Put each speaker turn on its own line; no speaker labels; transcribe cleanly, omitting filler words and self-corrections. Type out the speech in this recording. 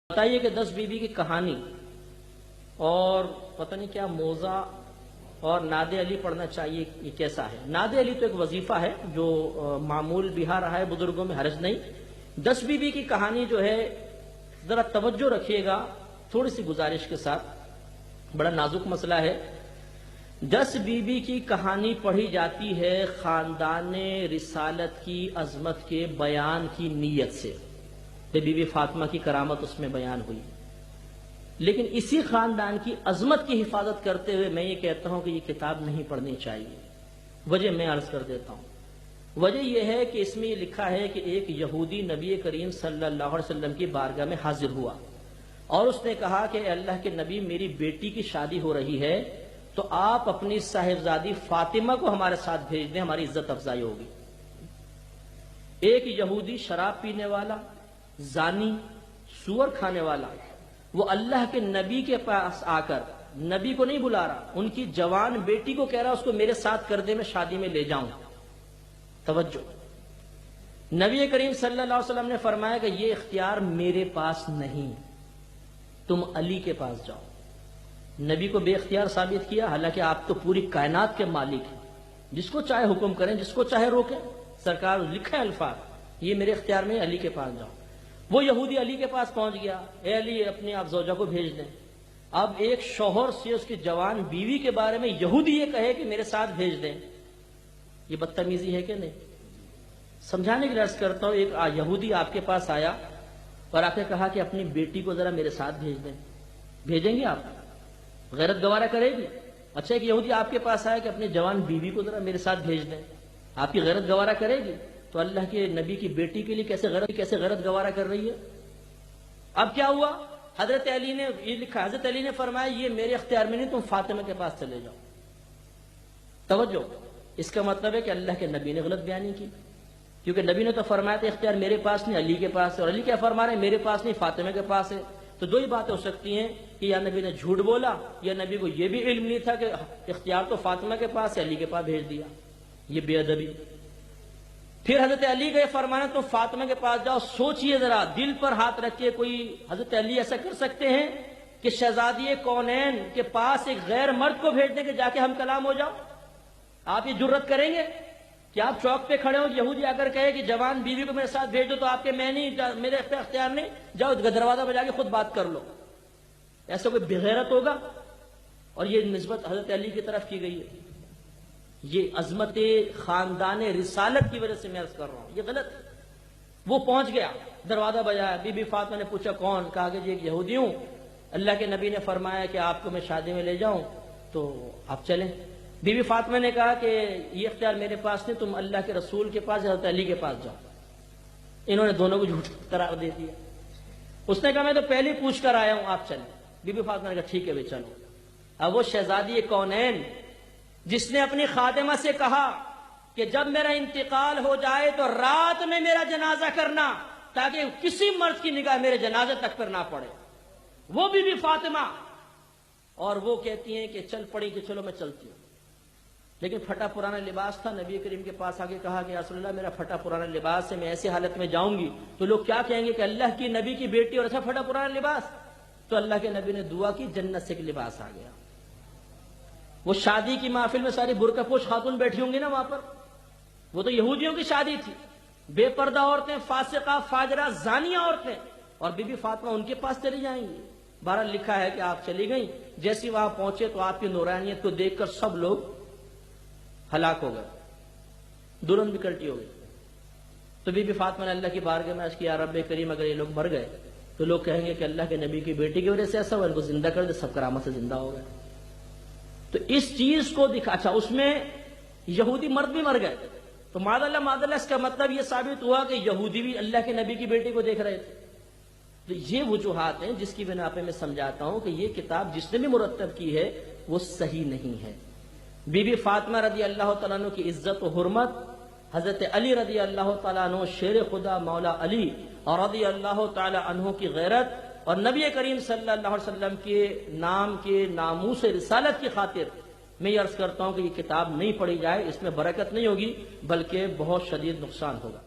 بتائیے کہ 10 بیوی کی کہانی اور پتہ نہیں کیا موزہ اور ناد علی پڑھنا چاہیے، یہ کیسا ہے؟ ناد علی تو ایک وظیفہ ہے جو معمول بھی رہا ہے بزرگوں میں، حرج نہیں۔ 10 بیوی کی کہانی جو ہے ذرا توجہ رکھیے گا، تھوڑی سی گزارش کے ساتھ، بڑا نازک مسئلہ ہے۔ 10 بیوی کی کہانی پڑھی جاتی ہے خاندان رسالت کی عظمت کے بیان کی نیت سے، بی بی فاطمہ کی کرامت اس میں بیان ہوئی، لیکن اسی خاندان کی عظمت کی حفاظت کرتے ہوئے میں یہ کہتا ہوں کہ یہ کتاب نہیں پڑھنی چاہیے۔ وجہ میں عرض کر دیتا ہوں۔ وجہ یہ ہے کہ اس میں یہ لکھا ہے کہ ایک یہودی نبی کریم صلی اللہ علیہ وسلم کی بارگاہ میں حاضر ہوا اور اس نے کہا کہ اے اللہ کے نبی، میری بیٹی کی شادی ہو رہی ہے تو آپ اپنی صاحبزادی فاطمہ کو ہمارے ساتھ بھیج دیں، ہماری عزت افزائی ہوگی۔ ایک یہودی شراب پینے والا، زانی، سور کھانے والا، وہ اللہ کے نبی کے پاس آ کر نبی کو نہیں بلا رہا، ان کی جوان بیٹی کو کہہ رہا اس کو میرے ساتھ کر دے، میں شادی میں لے جاؤں۔ توجہ، نبی کریم صلی اللہ علیہ وسلم نے فرمایا کہ یہ اختیار میرے پاس نہیں، تم علی کے پاس جاؤ۔ نبی کو بے اختیار ثابت کیا، حالانکہ آپ تو پوری کائنات کے مالک ہیں، جس کو چاہے حکم کریں، جس کو چاہے روکیں۔ سرکار لکھا ہے الفاظ، یہ میرے اختیار میں، علی کے پاس جاؤ۔ وہ یہودی علی کے پاس پہنچ گیا، اے علی اپنی آپ زوجہ کو بھیج دیں۔ اب ایک شوہر سے اس کی جوان بیوی کے بارے میں یہودی یہ کہے کہ میرے ساتھ بھیج دیں، یہ بدتمیزی ہے کہ نہیں؟ سمجھانے کے لیے عرض کرتا ہوں، ایک یہودی آپ کے پاس آیا اور آپ نے کہا کہ اپنی بیٹی کو ذرا میرے ساتھ بھیج دیں، بھیجیں گے آپ؟ غیرت گوارا کرے گی؟ اچھا، ایک یہودی آپ کے پاس آیا کہ اپنی جوان بیوی کو ذرا میرے ساتھ بھیج دیں، آپ کی غیرت گوارا کرے گی؟ تو اللہ کے نبی کی بیٹی کے لیے کیسے غیرت گوارا کر رہی ہے؟ اب کیا ہوا؟ حضرت علی نے یہ لکھا، حضرت علی نے فرمایا یہ میرے اختیار میں نہیں، تم فاطمہ کے پاس چلے جاؤ۔ توجہ، اس کا مطلب ہے کہ اللہ کے نبی نے غلط بیانی کی، کیونکہ نبی نے تو فرمایا تھا اختیار میرے پاس نہیں، علی کے پاس ہے، اور علی کیا فرما رہے ہیں؟ میرے پاس نہیں، فاطمہ کے پاس ہے۔ تو دو ہی باتیں ہو سکتی ہیں کہ یا نبی نے جھوٹ بولا، یا نبی کو یہ بھی علم نہیں تھا کہ اختیار تو فاطمہ کے پاس ہے، علی کے پاس بھیج دیا، یہ بے ادبی۔ پھر حضرت علی کا یہ فرمانا تو فاطمہ کے پاس جاؤ۔ سوچئے ذرا، دل پر ہاتھ رکھ کے، کوئی حضرت علی ایسا کر سکتے ہیں کہ شہزادی کونین کے پاس ایک غیر مرد کو بھیج دیں کہ جا کے ہم کلام ہو جاؤ؟ آپ یہ جرت کریں گے کہ آپ چوک پہ کھڑے ہو، یہودی آ کر کہے کہ جوان بیوی کو میرے ساتھ بھیج دو، تو آپ کے میں نہیں، میرے اختیار نہیں، جاؤ دروازہ بجا کے خود بات کر لو؟ ایسا کوئی بغیرت ہوگا؟ اور یہ نسبت حضرت علی کی طرف کی گئی ہے، یہ عظمت خاندان رسالت کی وجہ سے میں عرض کر رہا ہوں، یہ غلط ہے۔ وہ پہنچ گیا، دروازہ بجایا، بی بی فاطمہ نے پوچھا کون؟ کہا کہ جی ایک یہودی ہوں، اللہ کے نبی نے فرمایا کہ آپ کو میں شادی میں لے جاؤں تو آپ چلیں۔ بی بی فاطمہ نے کہا کہ یہ اختیار میرے پاس نہیں، تم اللہ کے رسول کے پاس، حضرت علی کے پاس جاؤ۔ انہوں نے دونوں کو جھوٹ قرار دے دیا۔ اس نے کہا میں تو پہلے پوچھ کر آیا ہوں، آپ چلیں۔ بی بی فاطمہ نے کہا ٹھیک ہے بھائی چلو۔ اب وہ شہزادی کونین جس نے اپنی خادمہ سے کہا کہ جب میرا انتقال ہو جائے تو رات میں میرا جنازہ کرنا، تاکہ کسی مرد کی نگاہ میرے جنازے تک پر نہ پڑے، وہ بی بی فاطمہ، اور وہ کہتی ہیں کہ چل پڑی کہ چلو میں چلتی ہوں، لیکن پھٹا پرانا لباس تھا۔ نبی کریم کے پاس آ کے کہا کہ یا رسول اللہ میرا پھٹا پرانا لباس ہے، میں ایسی حالت میں جاؤں گی تو لوگ کیا کہیں گے کہ اللہ کی نبی کی بیٹی اور ایسا پھٹا پرانا لباس؟ تو اللہ کے نبی نے دعا کی، جنت سے ایک لباس آ گیا۔ وہ شادی کی محفل میں ساری برقع پوش خاتون بیٹھی ہوں گی نا وہاں پر، وہ تو یہودیوں کی شادی تھی، بے پردہ عورتیں، فاسقہ فاجرہ زانیہ عورتیں، اور بی بی فاطمہ ان کے پاس چلی جائیں گی؟ بہرحال لکھا ہے کہ آپ چلی گئیں، جیسی وہاں پہنچے تو آپ کی نورانیت کو دیکھ کر سب لوگ ہلاک ہو گئے، دلہن بھی کلٹی ہو گئی۔ تو بی بی فاطمہ نے اللہ کی بارگاہ میں عرض کیا، رب کریم اگر یہ لوگ مر گئے تو لوگ کہیں گے کہ اللہ کے نبی کی بیٹی کی وجہ سے ایسا ہوا، ان کو زندہ کر دے، سب کرامت سے زندہ ہو گئے۔ تو اس چیز کو دکھا، اچھا اس میں یہودی مرد بھی مر گئے، تو معاذ اللہ اس کا مطلب یہ ثابت ہوا کہ یہودی بھی اللہ کے نبی کی بیٹی کو دیکھ رہے تھے۔ تو یہ وجوہات ہیں جس کی بنا پہ میں سمجھاتا ہوں کہ یہ کتاب جس نے بھی مرتب کی ہے وہ صحیح نہیں ہے۔ بی بی فاطمہ رضی اللہ تعالیٰ عنہ کی عزت و حرمت، حضرت علی رضی اللہ تعالیٰ عنہ شیر خدا مولا علی اور رضی اللہ تعالیٰ عنہ کی غیرت، اور نبی کریم صلی اللہ علیہ وسلم کے نام کے ناموس رسالت کی خاطر میں یہ عرض کرتا ہوں کہ یہ کتاب نہیں پڑھی جائے، اس میں برکت نہیں ہوگی بلکہ بہت شدید نقصان ہوگا۔